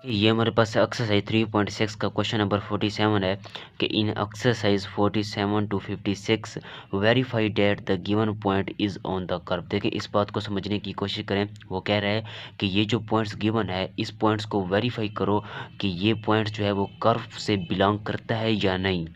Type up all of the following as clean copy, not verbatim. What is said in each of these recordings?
ये हमारे पास एक्सरसाइज 3.6 का क्वेश्चन नंबर 47 है कि in exercise 47 to 56 verify that the given point is on the curve. देखिए इस बात को समझने की कोशिश करें। वो कह रहा है कि ये जो पॉइंट्स गिवन है इस पॉइंट्स को वेरीफाई करो कि ये पॉइंट्स जो है वो कर्व से बिलोंग करता है या नहीं।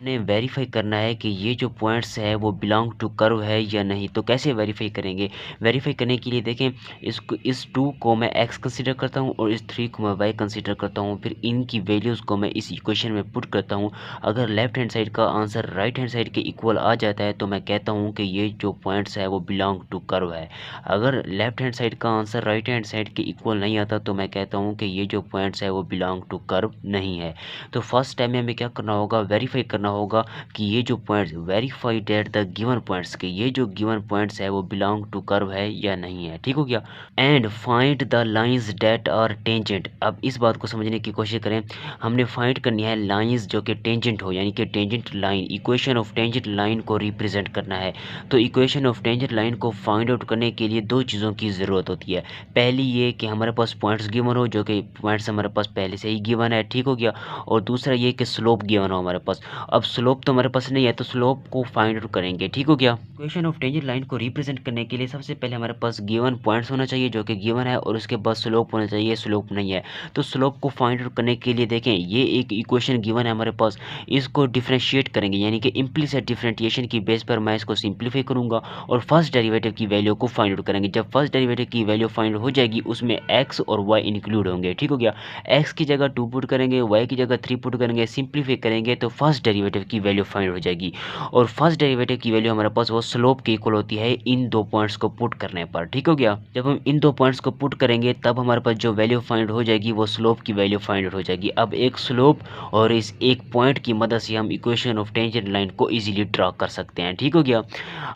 ने वेरीफाई करना है कि ये जो पॉइंट्स है वो बिलोंग टू कर्व है या नहीं। तो कैसे वेरीफाई करेंगे? वेरीफाई करने के लिए देखें, इसको इस 2 को मैं x कंसीडर करता हूँ और इस 3 को मैं y कंसीडर करता हूँ। फिर इनकी वैल्यूज़ को मैं इस इक्वेशन में पुट करता हूँ। अगर लेफ्ट हैंड साइड का आंसर राइट हैंड साइड के इक्वल आ जाता है तो मैं कहता हूँ कि ये जो पॉइंट्स है वो बिलोंग टू कर्व है। अगर लेफ्ट हैंड साइड का आंसर राइट हैंड साइड के इक्वल नहीं आता तो मैं कहता हूँ कि ये जो पॉइंट्स है वो बिलोंग टू कर्व नहीं है। तो फर्स्ट स्टेप में हमें क्या करना होगा? वेरीफाई करना होगा कि ये जो points verify that the given points के ये जो गिवन पॉइंट्स है वो बिलोंग टू कर्व है या नहीं है। ठीक हो गया? And find the lines that are tangent. अब इस बात को समझने की कोशिश करें। हमने फाइंड करनी है लाइंस जो कि टेंजेंट हो, यानी कि tangent line, equation of tangent line को रिप्रेजेंट करना है। तो इक्वेशन ऑफ टेंजेंट लाइन को फाइंड आउट करने के लिए दो चीज़ों की ज़रूरत होती है। पहली ये कि हमारे पास पॉइंट्स गिवन हो, जो कि पॉइंट्स हमारे पास पहले से ही गिवन है। ठीक हो गया? और दूसरा ये कि स्लोप गिवन हो हमारे पास। अब स्लोप तो हमारे पास नहीं है तो स्लोप को फाइंड आउट करेंगे। ठीक हो गया? इक्वेशन ऑफ टेंजेंट लाइन को रिप्रेजेंट करने के लिए सबसे पहले हमारे पास गिवन पॉइंट्स होना चाहिए जो कि गिवन है, और उसके बाद स्लोप होना चाहिए, स्लोप नहीं है। तो स्लोप को फाइंड आउट करने के लिए देखें, ये एक इक्वेशन गिवन है हमारे पास, इसको डिफरेंशिएट करेंगे, यानी कि इम्प्लीसिट डिफरेंशिएशन की बेस पर मैं इसको सिंप्लीफाई करूंगा और फर्स्ट डेरिवेटिव की वैल्यू को फाइंड आउट करेंगे। जब फर्स्ट डेरिवेटिव की वैल्यू फाइंड हो जाएगी उसमें एक्स और वाई इंक्लूड होंगे। ठीक हो गया? एक्स की जगह 2 पुट करेंगे, वाई की जगह 3 पुट करेंगे, सिंप्लीफाई करेंगे तो फर्स्ट डेरिवेटिव की वैल्यू फाइंड हो जाएगी। और फर्स्ट डेरिवेटिव की वैल्यू हमारे पास वो स्लोप के इक्वल होती है इन दो पॉइंट्स को पुट करने पर। ठीक हो गया? जब हम इन दो पॉइंट्स को पुट करेंगे तब हमारे पास जो वैल्यू फाइंड हो जाएगी वो स्लोप की वैल्यू फाइंड हो जाएगी। अब एक स्लोप और इस एक पॉइंट की मदद से हम इक्वेशन ऑफ टेंजेंट लाइन को इजीली ड्रा कर सकते हैं। ठीक हो गया?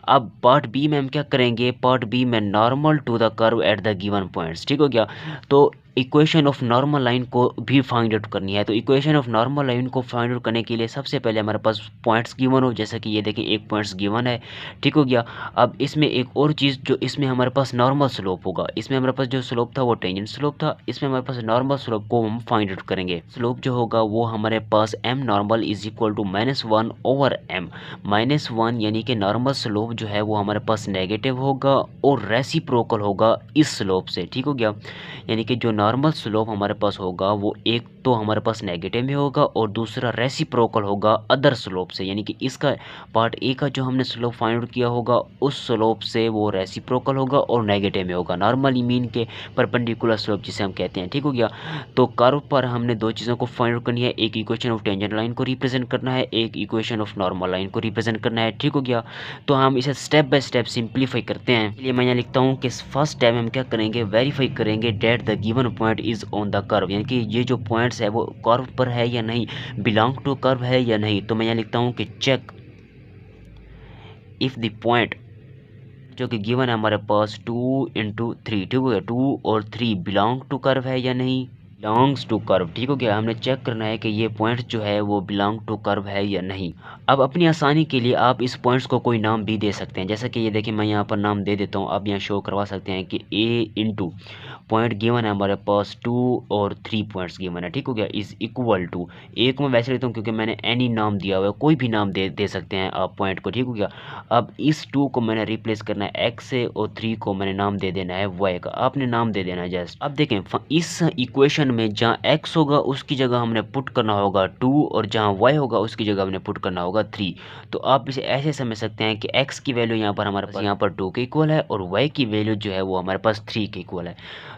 अब पार्ट बी में हम क्या करेंगे? पार्ट बी में normal to the curve at the given points. ठीक हो गया? तो इक्वेशन ऑफ नॉर्मल लाइन को भी फाइंड आउट करनी है। तो इक्वेशन ऑफ नॉर्मल लाइन को फाइंड आउट करने के लिए सबसे पहले हमारे पास पॉइंट्स गिवन हो, जैसा कि ये देखिए एक पॉइंट्स गिवन है। ठीक हो गया? अब इसमें एक और चीज़, जो इसमें हमारे पास नॉर्मल स्लोप होगा, इसमें हमारे पास जो स्लोप था वो टेंजेंट स्लोप था, इसमें हमारे पास नॉर्मल स्लोप को हम फाइंड आउट करेंगे। स्लोप जो होगा वो हमारे पास m normal is equal to -1 over m. -1 यानी कि नॉर्मल स्लोप जो है वो हमारे पास नेगेटिव होगा और रेसिप्रोकल होगा इस स्लोप से। ठीक हो गया? यानी कि जो नॉर्मल स्लोप हमारे पास होगा वो एक तो हमारे पास नेगेटिव में होगा और दूसरा रेसिप्रोकल होगा अदर स्लोप से, यानी कि इसका पार्ट ए का जो हमने स्लोप फाइंड आउट किया होगा उस स्लोप से वो रेसिप्रोकल होगा और नेगेटिव में होगा, नॉर्मली मीन के परपेंडिकुलर स्लोप जिसे हम कहते हैं। ठीक हो गया? तो कर्व पर हमने दो चीज़ों को फाइंड आउट करनी है, एक इक्वेशन ऑफ टेंजेंट लाइन को रिप्रेजेंट करना है, एक इक्वेशन ऑफ नॉर्मल लाइन को रिप्रेजेंट करना है। ठीक हो गया? तो हम इसे स्टेप बाय स्टेप सिंप्लीफाई करते हैं। इसलिए मैं यहाँ लिखता हूँ कि फर्स्ट स्टेप हम क्या करेंगे? वेरीफाई करेंगे that the given point is on the curve, यानी कि ये जो पॉइंट्स है वो कर्व पर है या नहीं, बिलोंग टू कर्व है या नहीं। तो मैं यहाँ लिखता हूँ कि चेक इफ द पॉइंट जो कि गिवन है हमारे पास 2 into 3। ठीक हो गया? 2 और 3 बिलोंग टू कर्व है या नहीं, बिलोंग्स टू कर्व। ठीक हो गया? हमने चेक करना है कि ये पॉइंट जो है वो बिलोंग टू कर्व है या नहीं। अब अपनी आसानी के लिए आप इस पॉइंट्स को कोई नाम भी दे सकते हैं, जैसा कि ये देखिए मैं यहाँ पर नाम दे देता हूँ। आप यहाँ शो करवा सकते हैं कि ए इंटू पॉइंट गिवन है हमारे पास 2 और 3 पॉइंट्स गिवन है। ठीक हो गया? इज इक्वल टू, एक को मैं वैसे लेता हूँ क्योंकि मैंने एनी नाम दिया हुआ है, कोई भी नाम दे सकते हैं आप पॉइंट को। ठीक हो गया? अब इस 2 को मैंने रिप्लेस करना है एक्स से और 3 को मैंने नाम दे देना है वाई का। आपने नाम दे देना है जस्ट। अब देखें इस इक्वेशन में जहाँ एक्स होगा उसकी जगह हमने पुट करना होगा 2 और जहाँ वाई होगा उसकी जगह हमने पुट करना होगा 3। तो आप इसे ऐसे समझ सकते हैं कि एक्स की वैल्यू यहाँ पर हमारे पास यहाँ पर 2 के इक्वल है और वाई की वैल्यू जो है वो हमारे पास 3 के इक्वल है।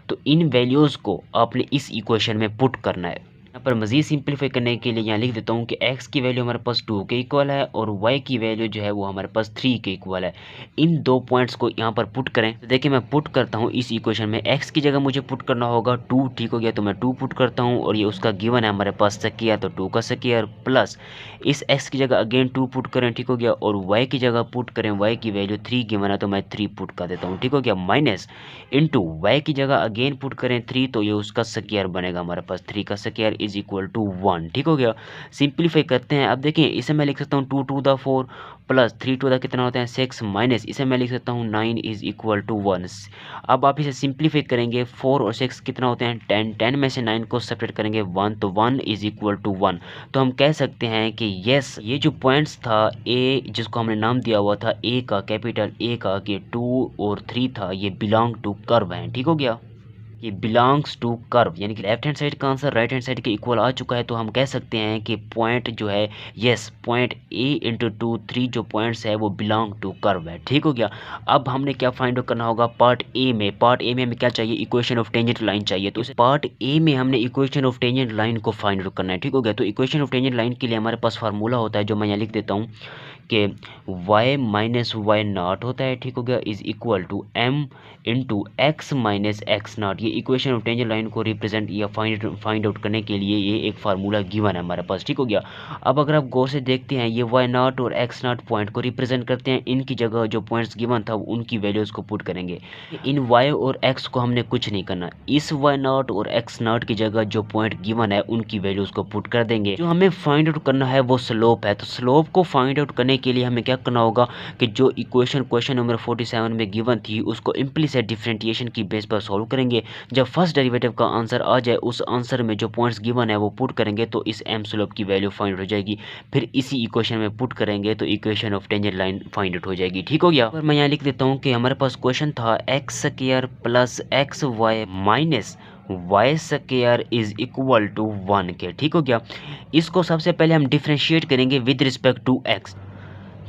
तो इन वैल्यूज़ को आपने इस इक्वेशन में पुट करना है। यहाँ पर मज़ीद सिंप्लीफाई करने के लिए यहाँ लिख देता हूँ कि x की वैल्यू हमारे पास 2 के इक्वल है और y की वैल्यू जो है वो हमारे पास 3 के इक्वल है। इन दो पॉइंट्स को यहाँ पर पुट करें तो देखिए मैं पुट करता हूँ इस इक्वेशन में। x की जगह मुझे पुट करना होगा 2। ठीक हो गया? तो मैं 2 पुट करता हूँ और ये उसका गिवन है हमारे पास स्क्वायर, तो 2 का स्क्वायर प्लस इस x की जगह अगेन 2 पुट करें। ठीक हो गया? और y की जगह पुट करें, y की वैल्यू 3 गिवन है तो मैं 3 पुट कर देता हूँ। ठीक हो गया? माइनस इंटू y की जगह अगेन पुट करें 3, तो ये उसका स्क्वायर बनेगा हमारे पास, 3 का स्क्वायर इज इक्वल टू 1। ठीक हो गया। सिंप्लीफाई करते हैं। अब देखिए इसे मैं लिख सकता हूँ 2 to the 4 plus 3 to the कितना होता है 6 माइनस इसे मैं लिख सकता हूँ 9 इज इक्वल टू 1। अब आप इसे सिंप्लीफाई करेंगे 4 और 6 कितना होते हैं 10, 10 में से 9 को सेपरेट करेंगे 1 तो 1 इज इक्वल टू 1। तो हम कह सकते हैं कि यस ये जो पॉइंट्स था ए जिसको हमने नाम दिया हुआ था ए का कैपिटल ए का कि 2 और 3 था ये बिलोंग टू कर्व है। ठीक हो गया। ये बिलोंग्स टू कर्व यानी कि लेफ्ट हैंड साइड का आंसर राइट हैंड साइड के इक्वल आ चुका है। तो हम कह सकते हैं कि पॉइंट जो है यस पॉइंट ए इंटू 2 3 जो पॉइंट्स है वो बिलोंग टू कर्व है। ठीक हो गया। अब हमने क्या फाइंड आउट करना होगा पार्ट ए में। पार्ट ए में हमें क्या चाहिए इक्वेशन ऑफ टेंजेंट लाइन चाहिए। तो पार्ट ए में हमने इक्वेशन ऑफ टेंजेंट लाइन को फाइंड आउट करना है। ठीक हो गया। तो इक्वेशन ऑफ टेंजेंट लाइन के लिए हमारे पास फार्मूला होता है जो मैं यहाँ लिख देता हूँ कि y माइनस वाई नॉट होता है। ठीक हो गया is equal to m into x minus x not. ये इक्वेशन ऑफ टेंजेंट लाइन को रिप्रेजेंट या फाइंड आउट करने के लिए ये एक फार्मूला गिवन है हमारे पास। ठीक हो गया। अब अगर आप गौर से देखते हैं ये y नॉट और x नॉट पॉइंट को रिप्रेजेंट करते हैं। इनकी जगह जो पॉइंट्स गिवन था उनकी वैल्यूज को पुट करेंगे। इन y और x को हमने कुछ नहीं करना। इस y नॉट और x नॉट की जगह जो पॉइंट गिवन है उनकी वैल्यूज को पुट कर देंगे। जो हमें फाइंड आउट करना है वो स्लोप है। तो स्लोप को फाइंड आउट करने के लिए हमें क्या करना होगा कि जो इक्वेशन क्वेश्चन नंबर 47 में गिवन थी उसको इम्प्लीसिट डिफरेंशिएशन की बेस पर सॉल्व करेंगे। जब फर्स्ट डेरिवेटिव का आंसर आ जाए उस आंसर में जो पॉइंट्स गिवन है वो पुट करेंगे तो इस एम स्लोप की वैल्यू फाइंड हो जाएगी। फिर इसी इक्वेशन में पुट करेंगे तो equation of tangent line find out हो जाएगी। ठीक हो गया। और मैं यहाँ लिख देता हूँ कि हमारे पास क्वेश्चन था x square plus x y minus y square is equal to 1 के। ठीक हो गया। इसको सबसे पहले हम डिफ्रेंशिएट करेंगे विद रिस्पेक्ट टू एक्स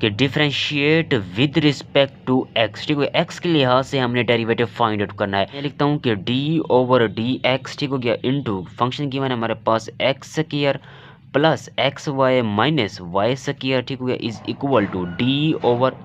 कि differentiate with respect to x. ठीक है। एक्स के लिहाज से हमने डेरिवेटिव फाइंड आउट करना है। मैं लिखता हूँ कि डी ओवर डी एक्स ठीक हो गया इनटू फंक्शन गिवन है हमारे पास x square plus x y minus y square ठीक हो गया is equal to d over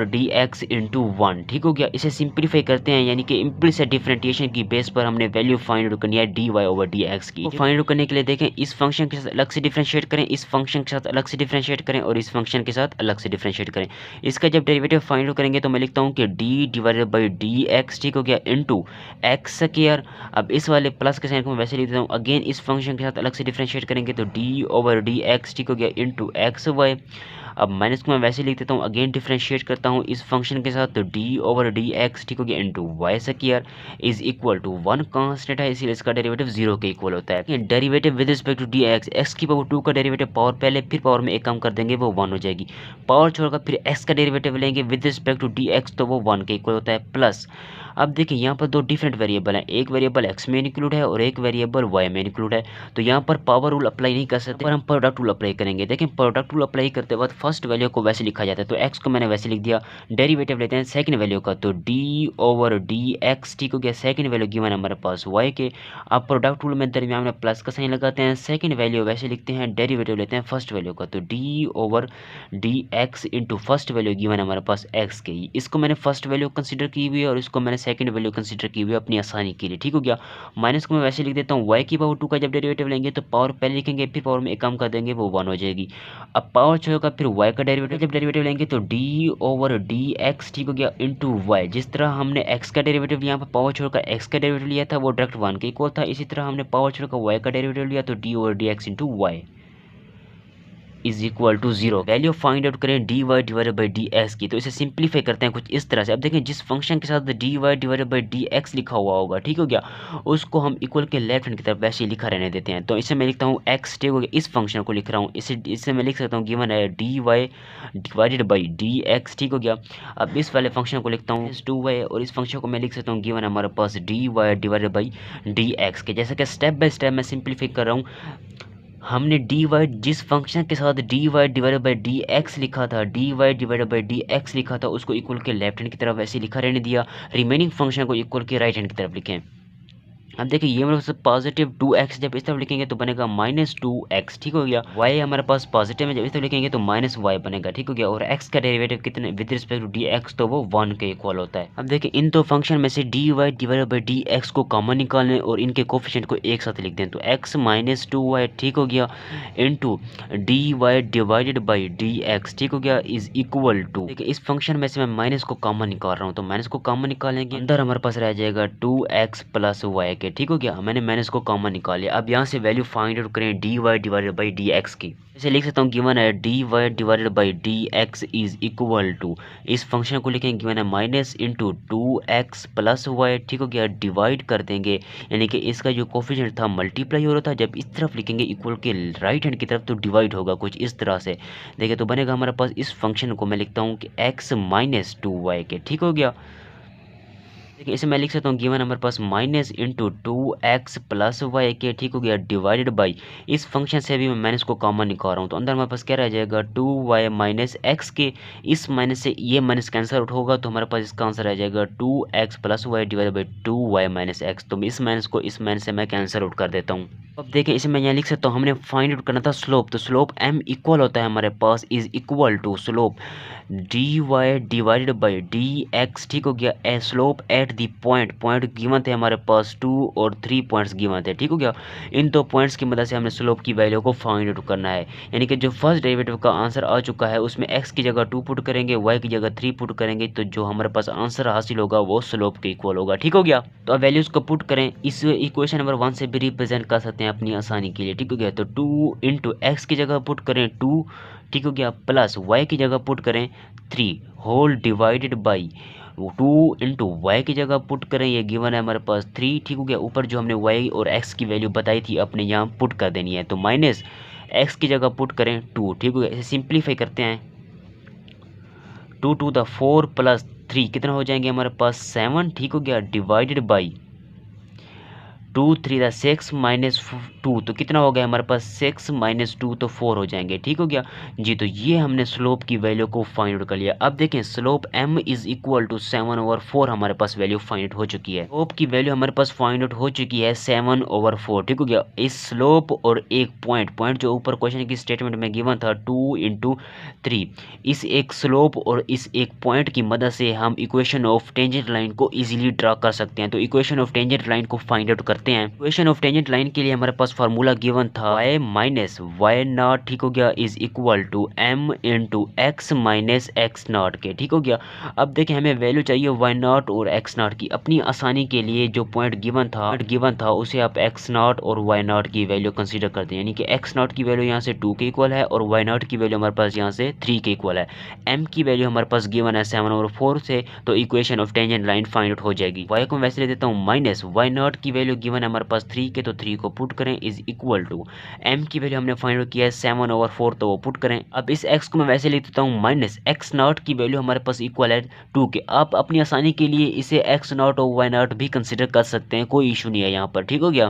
d x into 1। ठीक हो गया। इसे सिंप्लीफाई करते हैं यानी कि इम्प्लीसिट डिफरेंशिएशन की बेस पर हमने वैल्यू फाइंड आउट करनी है d y over d x की। फाइंड आउट करने के लिए देखें इस फंक्शन के साथ अलग से डिफरेंशिएट करें, इस फंक्शन के साथ अलग से डिफरेंशिएट करें और इस फंक्शन के साथ अलग से डिफरेंशिएट करें। इसका जब डेरिवेटिव फाइंड आउट करेंगे तो मैं लिखता हूँ कि D divided by d x ठीक हो गया इंटू एक्स स्क्वायर। अब इस वाले प्लस के साइन को मैं वैसे लिख देता हूँ। अगेन इस फंक्शन के साथ अलग से डिफरेंशिएट करेंगे तो डी ओवर डी एक्स ठीक हो गया इंटू एक्स वाई। अब माइनस को मैं वैसे लिख देता हूँ। अगेन डिफरेंशिएट करता हूँ इस फंक्शन के साथ तो डी ओवर डी एक्स ठीक हो गया into y square is equal to 1 constant है इसीलिए इसका डेरिवेटिव 0 के इक्वल होता है। Derivative with respect to d x x की पावर 2 का डेरिवेटिव पावर पहले फिर पावर में एक कम कर देंगे वो 1 हो जाएगी। पावर छोड़कर फिर एक्स का डेरिवेटिव लेंगे with respect to d x तो वो 1 के इक्वल होता है प्लस। अब देखिए यहाँ पर दो डिफरेंट वेरिएबल हैं। एक वेरिएबल एक्स में इंक्लूड है और एक वेरिएबल वाई में इंक्लूड है। तो यहाँ पर पावर रूल अप्लाई नहीं कर सकते पर हम प्रोडक्ट रूल अप्लाई करेंगे। देखें प्रोडक्ट रूल अप्लाई करते वक्त फर्स्ट वैल्यू को वैसे लिखा जाता है। तो एक्स को मैंने वैसे लिख दिया। डेरिवेटिव लेते हैं सेकंड वैल्यू का तो डी ओवर डी एक्स ठीक हो गया। सेकंड वैल्यू गिवन हमारे पास वाई के। अब प्रोडक्ट रूल में दरमियान में प्लस का साइन लगाते हैं। सेकंड वैल्यू वैसे लिखते हैं। डेरिवेटिव लेते हैं फर्स्ट वैल्यू का तो d over d x into first value given हमारे पास एक्स के। इसको मैंने फर्स्ट वैल्यू कंसिडर की हुई है और इसको मैंने सेकंड वैल्यू कंसिडर की हुई है अपनी आसानी के लिए। ठीक हो गया। माइनस को मैं वैसे लिख देता हूँ। वाई की पावर 2 का जब डेरिवेटिव लेंगे तो पावर पहले लिखेंगे फिर पावर में एक कम कर देंगे वो 1 हो जाएगी। अब पावर छोड़कर फिर वाई का डेरिवेटिव जब डेरिवेटिव लेंगे तो डी ओवर डी एक्स ठीक हो गया इंटू वाई। जिस तरह हमने एक्स का डेरिवेटिव यहाँ पर पावर छोड़कर एक्स का डेरिवेटिव लिया था वो डायरेक्ट 1 के इक्वल था। इसी तरह हमने पावर छोड़कर वाई का डेरिवेटिव लिया तो d over d x into y is equal to 0। Value find out करें d y divided by d x की। तो इसे सिंप्लीफाई करते हैं कुछ इस तरह से। अब देखें जिस फंक्शन के साथ d y divided by d x लिखा हुआ होगा ठीक हो गया उसको हम इक्वल के लेफ्ट हैंड की तरफ वैसे ही लिखा रहने देते हैं। तो इसे मैं लिखता हूँ एक्स ठीक हो गया। इस फंक्शन को लिख रहा हूँ इसे मैं लिख सकता हूँ गिवन है d y divided by d x ठीक हो गया। अब इस वाले फंक्शन को लिखता हूँ 2y और इस फंक्शन को मैं लिख सकता हूँ गिवन हमारे पास d y divided by d x के। जैसे कि स्टेप बाय स्टेप मैं सिंप्लीफाई कर रहा हूँ। हमने डी वाई जिस फंक्शन के साथ d y divided by d x लिखा था d y divided by d x लिखा था उसको इक्वल के लेफ्ट हैंड की तरफ वैसे लिखा रहने दिया। रिमेनिंग फंक्शन को इक्वल के राइट हैंड की तरफ लिखें। अब देखिए ये मेरे पास पॉजिटिव 2x जब इस तरफ लिखेंगे तो बनेगा माइनस 2x ठीक हो गया। y हमारे पास पॉजिटिव में जब इस तरफ लिखेंगे तो माइनस y बनेगा ठीक हो गया। और x का डेरिवेटिव कितने विद रिस्पेक्ट टू dx तो वो 1 के इक्वल होता है। अब देखिए इन दो फंक्शन में से dy डिवाइडेड बाई dx को कॉमन निकालें और इनके कोफिशिएंट को एक साथ लिख दें तो x माइनस 2y ठीक हो गया into dy divided by dx ठीक हो गया इज इक्वल टू। देखिए इस फंक्शन में से मैं माइनस को कॉमन निकाल रहा हूँ तो माइनस को कॉमन निकालेंगे अंदर हमारे पास रह जाएगा 2x प्लस y के। के, ठीक हो गया। मैंने माइनस को कॉमन निकाल लिया। अब यहाँ से वैल्यू फाइंड आउट करें d y divided by d x की। इसे लिख सकता हूँ गिवन है d y divided by d x is equal to, इस फंक्शन को लिखेंगे गिवन है minus into 2x plus Y, ठीक हो गया, डिवाइड कर देंगे, यानी कि इसका जो कोफिशिएंट था मल्टीप्लाई हो रहा था, जब इस तरफ लिखेंगे इक्वल के राइट हैंड की तरफ तो डिवाइड होगा कुछ इस तरह से। देखिए तो बनेगा हमारे पास इस फंक्शन को मैं लिखता हूँ कि x माइनस 2y के, ठीक हो गया। देखिए इसे मैं लिख सकता हूँ गिवन हमारे पास minus into 2x plus y के, ठीक हो गया, डिवाइडेड बाई, इस फंक्शन से भी मैं माइनस को कॉमन निकाल रहा हूँ तो अंदर हमारे पास क्या रह जाएगा 2y माइनस एक्स के, इस माइनस से ये माइनस कैंसिल आउट होगा तो हमारे पास इसका आंसर रह जाएगा 2x plus y divided by 2y minus x. तो इस माइनस को इस माइनस से मैं कैंसिल आउट कर देता हूँ। अब देखें इसे मैं यहाँ लिख सकता हूँ, हमने फाइंड आउट करना था स्लोप, तो स्लोप m इक्वल होता है हमारे पास is equal to slope dy divided by dx, ठीक हो गया, a slope at the point given थे हमारे पास 2 और 3 पॉइंट्स गिवन थे, ठीक हो गया। इन 2 पॉइंट्स की मदद से हमने स्लोप की वैल्यू को फाइंड आउट करना है, यानी कि जो फर्स्ट डेरिवेटिव का आंसर आ चुका है उसमें x की जगह 2 पुट करेंगे, y की जगह 3 पुट करेंगे, तो जो हमारे पास आंसर हासिल होगा वो स्लोप के इक्वल होगा, ठीक हो गया। तो अब वैल्यूज को पुट करें, इस इक्वेशन नंबर 1 से भी रिप्रेजेंट कर सकते हैं अपनी आसानी के लिए, ठीक हो गया। तो 2 इंटू एक्स की जगह पुट करें 2, ठीक हो गया, प्लस y की जगह पुट करें 3 whole divided by 2 into y की जगह पुट करें, ये गिवन है हमारे पास 3, ठीक हो गया। ऊपर जो हमने y और x की वैल्यू बताई थी अपने यहाँ पुट कर देनी है, तो माइनस x की जगह पुट करें 2, ठीक हो गया। इसे सिंप्लीफाई करते हैं, 2 टू द 4 प्लस 3 कितना हो जाएंगे हमारे पास 7, ठीक हो गया, डिवाइडेड बाई 2 3 द 6 माइनस 2, तो कितना हो गया हमारे पास 6 माइनस 2 तो 4 हो जाएंगे, ठीक हो गया जी। तो ये हमने स्लोप की वैल्यू को फाइंड आउट कर लिया। अब देखें slope m is equal to 7/4 हमारे पास वैल्यू फाइंड आउट हो चुकी है। स्लोप की वैल्यू हमारे पास फाइंड आउट हो चुकी है 7/4, ठीक हो गया। इस स्लोप और एक पॉइंट जो ऊपर क्वेश्चन की स्टेटमेंट में गिवन था 2 इंटू 3, इस एक स्लोप और इस एक पॉइंट की मदद से हम इक्वेशन ऑफ टेंजेंट लाइन को इजीली ड्रा कर सकते हैं। तो इक्वेशन ऑफ टेंजेंट लाइन को फाइंड आउट करते हैं। इक्वेशन ऑफ टेंजेंट लाइन के लिए हमारे पास फार्मूला गिवन था y माइनस वाई नॉट, ठीक हो गया, is equal to m into x minus x not के, ठीक हो गया। अब देखें हमें वैल्यू चाहिए y नॉट और x नॉट की। अपनी आसानी के लिए जो पॉइंट गिवन था उसे आप x नॉट और y नॉट की वैल्यू कंसीडर करते हैं, यानी कि x नॉट की वैल्यू यहाँ से 2 के इक्वल है और y नॉट की वैल्यू हमारे पास यहाँ से 3 के इक्वल है। m की वैल्यू हमारे पास गिवन है 7/4 से, तो equation of tangent line find out हो जाएगी। y को वैसे ले देता हूँ माइनस y नॉट की वैल्यू गिवन है हमारे पास 3 के, तो 3 को पुट करें इज इक्वल टू m की वैल्यू हमने फाइंड आउट किया है 7/4, तो वो पुट करें। अब इस x को मैं वैसे लिख देता हूँ माइनस x नॉट की वैल्यू हमारे पास इक्वल है 2 के। आप अपनी आसानी के लिए इसे x नॉट और y नॉट भी कंसिडर कर सकते हैं, कोई इशू नहीं है यहाँ पर, ठीक हो गया।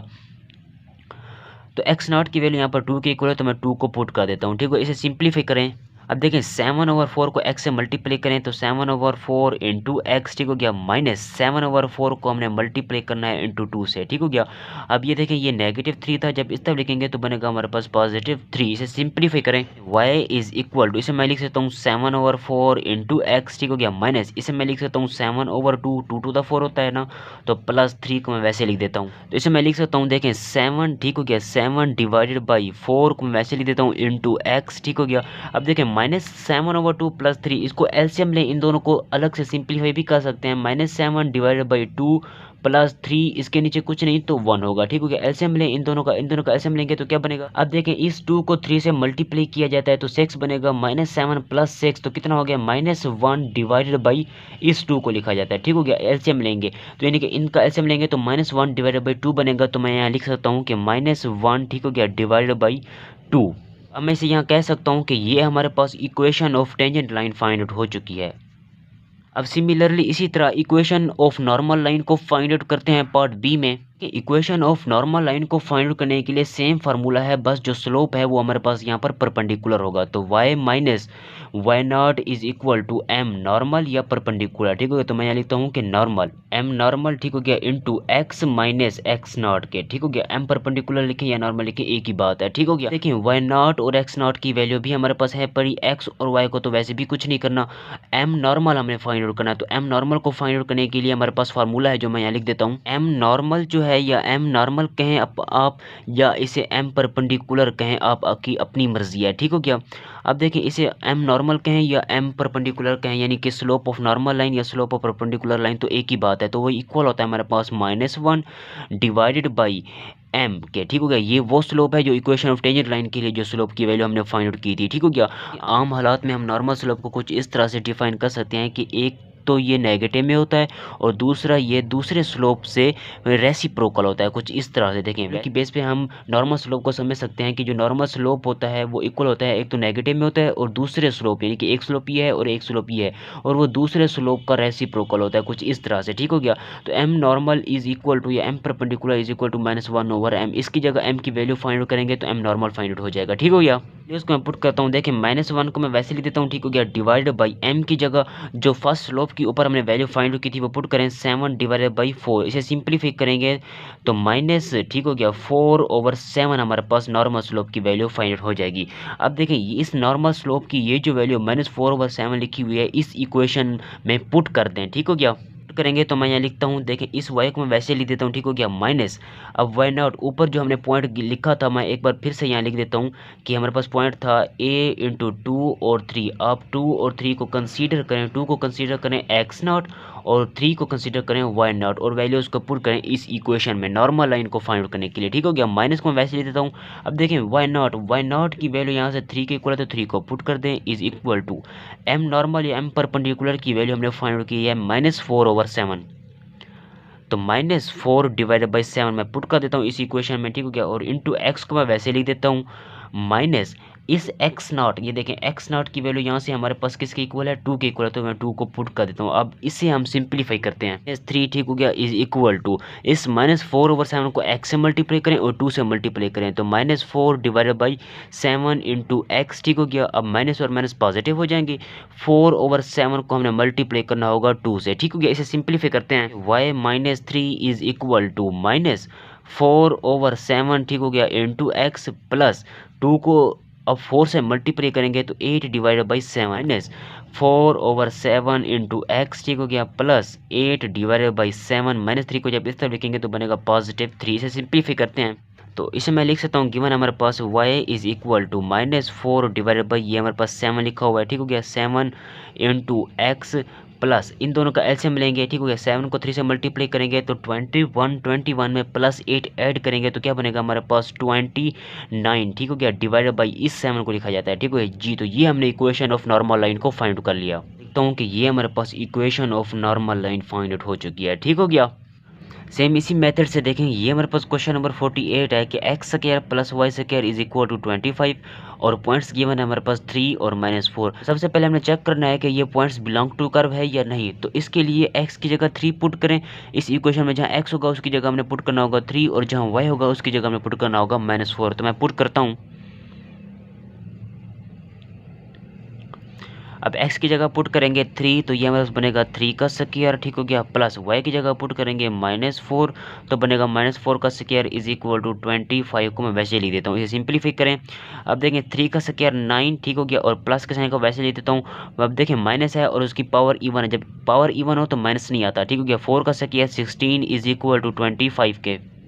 तो x नॉट की वैल्यू यहाँ पर 2 के इक्वल है, तो मैं 2 को पुट कर देता हूँ, ठीक है। इसे सिंप्लीफाई करें, अब देखें 7/4 को x से मल्टीप्लाई करें तो 7/4 इंटू एक्स, ठीक हो गया, माइनस 7/4 को हमने मल्टीप्लाई करना है इंटू 2 से, ठीक हो गया। अब ये देखें ये -3 था, जब इस तरफ लिखेंगे तो बनेगा हमारे पास +3। इसे सिंप्लीफाई करें, y इज इक्वल टू, इसे मैं लिख सकता हूँ 7/4 इंटू एक्स, ठीक हो गया, माइनस इसे मैं लिख सकता हूँ 7/2, 2 टू द 4 होता है ना, तो +3 को मैं वैसे लिख देता हूँ, तो इसे मैं लिख सकता हूँ, देखें 7, ठीक हो गया, 7 डिवाइडेड बाई 4 को मैं वैसे लिख देता हूँ इंटू एक्स, ठीक हो गया। अब देखें -7/2 +3, इसको एलसीएम लें, इन दोनों को अलग से सिंप्लीफाई भी कर सकते हैं। -7 डिवाइडेड बाई 2 +3, इसके नीचे कुछ नहीं तो 1 होगा, ठीक हो गया। एलसीएम लें इन दोनों का एलसीएम लेंगे तो क्या बनेगा, अब देखें इस 2 को 3 से मल्टीप्लाई किया जाता है तो 6 बनेगा, -7 + 6 तो कितना हो गया -1 डिवाइडेड बाई इस 2 को लिखा जाता है, ठीक हो गया। एलसीएम लेंगे तो यानी कि इनका एलसीएम लेंगे तो -1 डिवाइडेड बाई 2 बनेगा, तो मैं यहाँ लिख सकता हूँ कि -1, ठीक हो गया, डिवाइडेड बाई 2। अब मैं इसे यहाँ कह सकता हूँ कि ये हमारे पास equation of tangent line find out हो चुकी है। अब सिमिलरली इसी तरह इक्वेशन ऑफ नॉर्मल लाइन को फाइंड आउट करते हैं पार्ट बी में। इक्वेशन ऑफ नॉर्मल लाइन को फाइंड आउट करने के लिए सेम फार्मूला है, बस जो स्लोप है वो हमारे पास यहाँ पर परपेंडिकुलर होगा, तो y minus y not is equal to m normal या परपेंडिकुलर, ठीक हो गया। तो मैं यहाँ लिखता हूँ कि नॉर्मल m नॉर्मल, ठीक हो गया, into x minus x not के, ठीक हो गया। m परपेंडिकुलर लिखें या नॉर्मल लिखें एक ही बात है, ठीक हो गया। देखिए y नॉट और x नॉट की वैल्यू भी हमारे पास है, पर x और y को तो वैसे भी कुछ नहीं करना, m नॉर्मल हमने फाइंड आउट करना है। तो m नॉर्मल को फाइंड आउट करने के लिए हमारे पास फार्मूला है जो मैं यहाँ लिख देता हूँ। m नॉर्मल जो है या एम नॉर्मल कहें आप या इसे एम परपेंडिकुलर कहें, आपकी अपनी मर्जी है। ठीक हो गया। अब देखिए इसे एम नॉर्मल कहें या एम परपेंडिकुलर कहें, यानी कि स्लोप ऑफ नॉर्मल लाइन या स्लोप ऑफ परपेंडिकुलर लाइन, तो एक ही बात है। तो वो इक्वल होता है हमारे पास -1 डिवाइडेड बाई एम के। ठीक हो गया। ये वो स्लोप है जो इक्वेशन ऑफ टेंजेंट लाइन के लिए जो स्लोप की वैल्यू हमने फाइंड आउट की थी। ठीक हो गया। आम हालात में हम नॉर्मल स्लोप को कुछ इस तरह से डिफाइन कर सकते हैं कि एक तो ये नेगेटिव में होता है और दूसरा ये दूसरे स्लोप से रेसिप्रोकल होता है, कुछ इस तरह से। देखें कि बेस पे हम नॉर्मल स्लोप को समझ सकते हैं कि जो नॉर्मल स्लोप होता है वो इक्वल होता है, एक तो नेगेटिव में होता है और दूसरे स्लोप, यानी कि एक स्लोप ये है और एक स्लोप ये है, और वो दूसरे स्लोप का रेसिप्रोकल होता है, कुछ इस तरह से। ठीक हो गया। तो m normal is equal to या m perpendicular is equal to -1/m। इसकी जगह एम की वैल्यू फाइंड आउट करेंगे तो एम नॉर्मल फाइंड आउट हो जाएगा। ठीक हो गया। इसको मैं पुट करता हूँ। देखिए -1 को मैं वैसे लिख देता हूँ। ठीक हो गया। डिवाइडेड बाई एम की जगह जो फर्स्ट स्लोप की ऊपर हमने वैल्यू फाइंड आउट की थी वो पुट करें 7 डिवाइडेड बाई 4। इसे सिंप्लीफाई करेंगे तो माइनस, ठीक हो गया, 4/7 हमारे पास नॉर्मल स्लोप की वैल्यू फाइंड आउट हो जाएगी। अब देखें इस नॉर्मल स्लोप की ये जो वैल्यू -4/7 लिखी हुई है इस इक्वेशन में पुट कर दें। ठीक हो गया। करेंगे तो मैं यहाँ लिखता हूँ। देखें इस y को मैं वैसे लिख देता हूँ। ठीक हो गया। माइनस, अब y नॉट ऊपर जो हमने पॉइंट लिखा था मैं एक बार फिर से यहाँ लिख देता हूँ कि हमारे पास पॉइंट था a इंटू 2 और 3। आप 2 और 3 को कंसीडर करें, 2 को कंसीडर करें x नॉट और 3 को कंसीडर करें y नॉट और वैल्यूज को पुट करें इस इक्वेशन में नॉर्मल लाइन को फाइंड आउट करने के लिए। ठीक हो गया। माइनस को मैं वैसे लिख देता हूँ। अब देखें y नॉट की वैल्यू यहाँ से 3 के इक्वल है तो 3 को पुट कर दें is equal to m normal या m परपेंडिकुलर की वैल्यू हमने फाइंड आउट की है -4/7। तो -4 डिवाइडेड बाई 7 मैं पुट कर देता हूँ इस इक्वेशन में। ठीक हो गया। और इंटू एक्स को मैं वैसे लिख देता हूँ माइनस इस x नॉट, ये देखें x नॉट की वैल्यू यहाँ से हमारे पास किसके इक्वल है, 2 के इक्वल है, तो मैं 2 को पुट कर देता हूँ। अब इसे हम सिंप्लीफाई करते हैं। 3, ठीक हो गया, इज इक्वल टू इस -4/7 को x से मल्टीप्लाई करें और 2 से मल्टीप्लाई करें तो -4 डिवाइडेड बाई 7 इंटू एक्स। ठीक हो गया। अब माइनस और माइनस पॉजिटिव हो जाएंगे। 4/7 को हमने मल्टीप्लाई करना होगा 2 से। ठीक हो गया। इसे सिंप्लीफाई करते हैं। y-3 इज इक्वल टू -4/7, ठीक हो गया, इंटू एक्स प्लस 2 को अब 4 से मल्टीप्लाई करेंगे तो 8 डिवाइडेड बाई 7 4/7 इंटू एक्स, ठीक हो गया, प्लस 8 डिवाइडेड बाई 7 -3 को जब इस तरफ लिखेंगे तो बनेगा +3। इसे सिंप्लीफाई करते हैं तो इसे मैं लिख सकता हूँ गिवन हमारे पास y is equal to -4 divided by ये हमारे पास 7 लिखा हुआ है। ठीक हो गया। 7 इंटू एक्स प्लस इन दोनों का एलसीएम लेंगे। ठीक हो गया। 7 को 3 से मल्टीप्लाई करेंगे तो 21 में +8 ऐड करेंगे तो क्या बनेगा हमारे पास 29। ठीक हो गया। डिवाइडेड बाई इस 7 को लिखा जाता है। ठीक हो गया जी। तो ये हमने इक्वेशन ऑफ नॉर्मल लाइन को फाइंड कर लिया। देखता हूँ कि ये हमारे पास equation of normal line find out हो चुकी है। ठीक हो गया। सेम इसी मेथड से देखेंगे। ये हमारे पास क्वेश्चन नंबर 48 है कि x² plus y² is equal to 25 और पॉइंट्स गिवन है हमारे पास 3 और -4। सबसे पहले हमने चेक करना है कि ये पॉइंट्स बिलोंग टू कर्व है या नहीं। तो इसके लिए x की जगह 3 पुट करें इस इक्वेशन में। जहाँ x होगा उसकी जगह हमने पुट करना होगा 3 और जहाँ y होगा उसकी जगह हमने पुट करना होगा -4। तो मैं पुट करता हूँ। अब x की जगह पुट करेंगे 3 तो ये हमारे पास बनेगा 3 का स्क्वायर। ठीक हो गया। प्लस y की जगह पुट करेंगे -4 तो बनेगा -4 का स्क्वायर इज इक्वल टू 25 को मैं वैसे लिख देता हूँ। इसे सिंप्लीफाई करें। अब देखें 3 का स्क्वायर 9, ठीक हो गया, और प्लस के साइन को वैसे लिख देता हूँ। अब देखें माइनस है और उसकी पावर इवन है, जब पावर इवन हो तो माइनस नहीं आता। ठीक हो गया। 4 का स्क्वायर 16 इज इक्वल टू 25 के।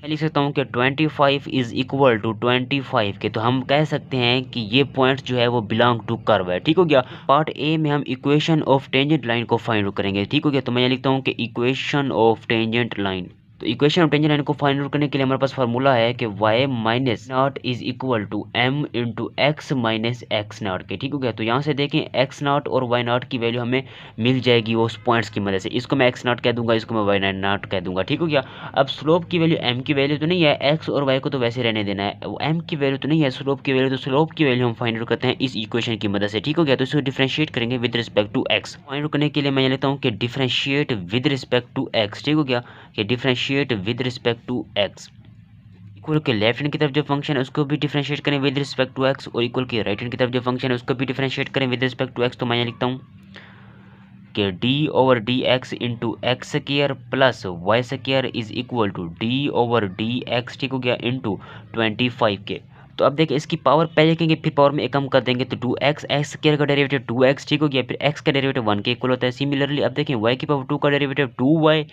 मैं लिख सकता हूँ कि 25 इज इक्वल टू 25 के। तो हम कह सकते हैं कि ये पॉइंट जो है वो बिलोंग टू कर्व है। ठीक हो गया। पार्ट ए में हम इक्वेशन ऑफ टेंजेंट लाइन को फाइंड आउट करेंगे। ठीक हो गया। तो मैं ये लिखता हूँ कि इक्वेशन ऑफ टेंजेंट लाइन, तो इक्वेशन ऑफ टेंजेंट लाइन को फाइंड आउट करने के लिए हमारे पास फार्मूला है कि y minus not is equal to m into x minus x not के। ठीक हो गया। तो यहाँ से देखें x नॉट और y नॉट की वैल्यू हमें मिल जाएगी उस पॉइंट्स की मदद से। इसको मैं x नॉट कह दूंगा, इसको मैं y नॉट कह दूंगा। ठीक हो गया। अब स्लोप की वैल्यू m की वैल्यू तो नहीं है, x और y को तो वैसे रहने देना है। m की वैल्यू तो नहीं है, स्लोप की वैल्यू, तो स्लोप की वैल्यू हम फाइंड आउट करते हैं इस इक्वेशन की मदद से। ठीक हो गया। तो इसको डिफरेंशिएट करेंगे with respect to x। Find out करने के लिए मैं लेता हूँ कि differentiate with respect to x। ठीक हो गया कि differentiate with respect to x। Equal के लेफ्ट हैंड की तरफ जो फंक्शन है उसको भी डिफरेंशिएट करें विद रिस्पेक्ट टू x और इक्वल के राइट हैंड की तरफ जो फंक्शन है उसको भी डिफरेंशिएट करें विद रिस्पेक्ट टू x। तो मैं यहाँ लिखता हूँ कि d/dx into x square plus y² is equal to d/dx, ठीक हो गया, इंटू 25 के। तो अब देखिए इसकी पावर पहले लिखेंगे फिर पावर में एक कम कर देंगे तो 2x, एक्स स्क्वायर का डेरिवेटिव 2x, ठीक हो गया। फिर x का डेरिवेटिव 1 के इक्वल होता है। सिमिलरली अब देखें y की पावर 2 का डेरिवेटिव 2y,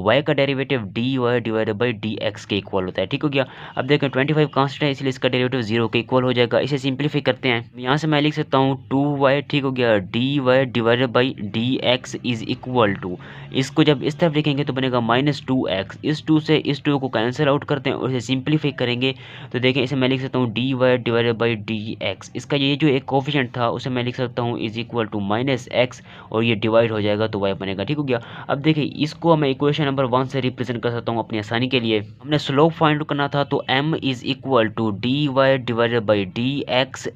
y का derivative dy divided by dx के इक्वल होता है, ठीक हो गया। अब देखें 25 कांस्टेंट है इसलिए इसका डेरिवेटिव 0 के इक्वल हो जाएगा। इसे सिंप्लीफाई करते हैं, यहाँ से मैं लिख सकता हूँ 2y, ठीक हो गया, dy divided by dx is equal to, इसको जब इस तरफ लिखेंगे तो बनेगा -2x। इस 2 से इस 2 को कैंसिल आउट करते हैं और इसे सिंप्लीफाई करेंगे तो देखें इसे मैं लिख सकता हूँ dy डिवाइडेड बाई dx। इसका ये जो एक कोफिशिएंट था उसे मैं लिख सकता हूँ इज इक्वल टू -x और ये डिवाइड हो जाएगा तो y बनेगा, ठीक हो गया। अब देखिए इसको मैं इक्वेशन नंबर 1 से रिप्रेजेंट कर सकता हूँ अपनी आसानी के लिए। हमने स्लोप फाइंड करना था तो m is equal to dy divided by dx।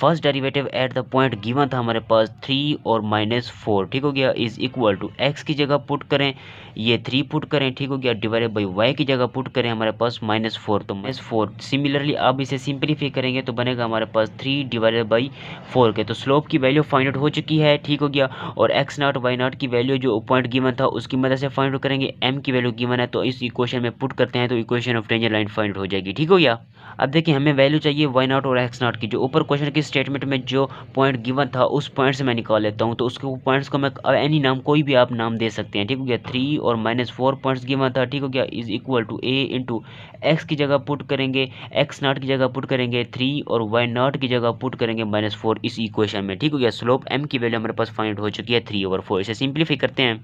First derivative at the point given था हमारे पास 3 और -4, ठीक हो गया, इज इक्वल टू x की जगह पुट करें ये 3 पुट करें, ठीक हो गया, डिवाइडेड बाई y की जगह पुट करें हमारे पास -4 तो -4। सिमिलरली अब इसे सिंप्लीफाई करेंगे तो बनेगा हमारे पास 3 डिवाइडेड बाई 4 के। तो स्लोप की वैल्यू फाइंड आउट हो चुकी है, ठीक हो गया। और x0 y0 की वैल्यू जो पॉइंट गिवन था उसकी मदद से फाइंड आउट करेंगे। m की वैल्यू गिवन है तो इस इक्वेशन में पुट करते हैं तो equation of tangent line find out हो जाएगी, ठीक हो गया। अब देखिए हमें वैल्यू चाहिए y0 और x0 की, जो ऊपर क्वेश्चन की स्टेटमेंट में जो पॉइंट गिवन था उस पॉइंट से मैं निकाल लेता हूं। तो उसके पॉइंट्स को मैं एनी नाम कोई भी आप नाम दे सकते हैं, ठीक हो गया। 3 और -4 पॉइंट्स गिवन था, ठीक हो गया, is equal to a into x की जगह पुट करेंगे, x0 की जगह पुट करेंगे 3 और y0 की जगह पुट करेंगे -4 इस इक्वेशन में, ठीक हो गया। स्लोप m की वैल्यू हमारे पास फाइंड हो चुकी है 3/4। इसे सिंप्लीफाई करते हैं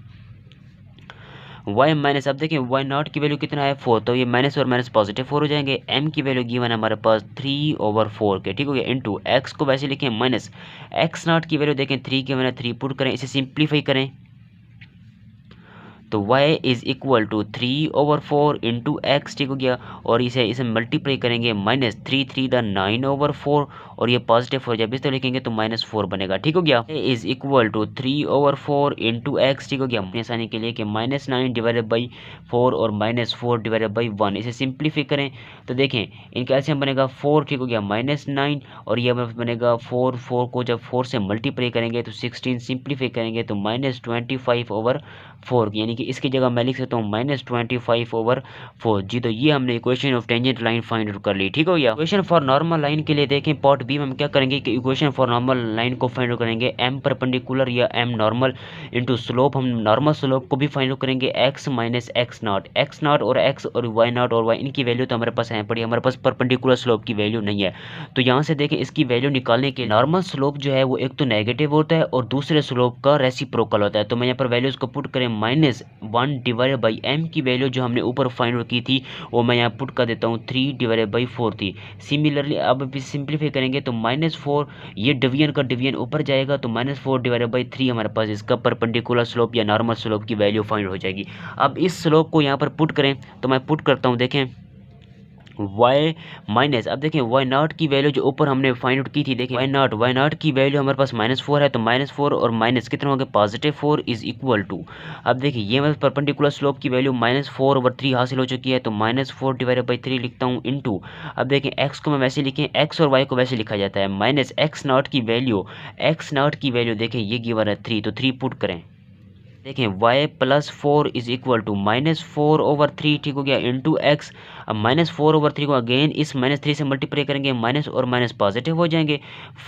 y माइनस, अब देखिए y0 की वैल्यू कितना है 4, तो ये माइनस और माइनस पॉजिटिव 4 हो जाएंगे। m की वैल्यू गिवन है हमारे पास 3/4 के, ठीक हो गया, इंटू x को वैसे लिखें माइनस x0 की वैल्यू देखें 3 के मैंने 3 पुट करें, इसे सिंप्लीफाई करें तो y is equal to 3/4 into x, ठीक हो गया। और इसे मल्टीप्लाई करेंगे -3 3 द 9/4 और ये पॉजिटिव हो जाए, इस तरह लिखेंगे तो -4 बनेगा, ठीक हो गया। y is equal to 3/4 into x, ठीक हो गया, अपनी आसानी के लिए कि -9 डिवाइडेड बाई 4 और -4 डिवाइडेड बाई 1। इसे सिंप्लीफाई करें तो देखें इनका ऐसे बनेगा 4, ठीक हो गया, -9 और ये बनेगा 4 को जब 4 से मल्टीप्लाई करेंगे तो 16, सिंप्लीफाई करेंगे तो -25/4, यानी कि इसकी जगह मैं लिख सकता हूँ -25/4 जी। तो ये हमने equation of tangent line find out कर ली, ठीक हो गया। इक्वेशन फॉर नॉर्मल लाइन के लिए देखें पार्ट बी में हम क्या करेंगे कि इक्वेशन फॉर नॉर्मल लाइन को फाइंड आउट करेंगे m परपेंडिकुलर या m नॉर्मल इंटू स्लोप। हम नॉर्मल स्लोप को भी फाइंड आउट करेंगे x माइनस x0 और x और y0 और y इनकी वैल्यू तो हमारे पास है पड़ी, हमारे पास परपेंडिकुलर स्लोप की वैल्यू नहीं है। तो यहाँ से देखें इसकी वैल्यू निकालने के नॉर्मल स्लोप जो है वो एक तो नेगेटिव होता है और दूसरे स्लोप का रेसिप्रोकल होता है। तो मैं यहाँ पर वैल्यूज को पुट करें -1 डिवाइडेड बाई m की वैल्यू जो हमने ऊपर फाइंड आउट की थी वो मैं यहाँ पुट कर देता हूँ 3 डिवाइडेड बाई 4 थी। सिमिलरली अब सिंप्लीफाई करेंगे तो -4 ये डिवीजन का डिवीजन ऊपर जाएगा तो -4 डिवाइडेड बाई 3 हमारे पास इसका परपेंडिकुलर स्लोप या नॉर्मल स्लोप की वैल्यू फाइंड हो जाएगी। अब इस स्लोप को यहाँ पर पुट करें तो मैं पुट करता हूँ, देखें y माइनस, अब देखें y0 की वैल्यू जो ऊपर हमने फाइंड आउट की थी, देखिए y0 की वैल्यू हमारे पास -4 है तो -4 और माइनस कितना हो गया +4 इज इक्वल टू, अब देखिए ये मेरे परपेंडिकुलर स्लोप की वैल्यू -4/3 हासिल हो चुकी है तो -4 डिवाइडेड बाई 3 लिखता हूँ इंटू, अब देखें x को मैं वैसे लिखें x और y को वैसे लिखा जाता है माइनस x0 की वैल्यू देखें ये गिवन है 3 तो 3 पुट करें, देखें y + 4 इज इक्वल टू -4/3, ठीक हो गया, इंटू एक्स। अब -4/3 को अगेन इस -3 से मल्टीप्लाई करेंगे, माइनस और माइनस पॉजिटिव हो जाएंगे,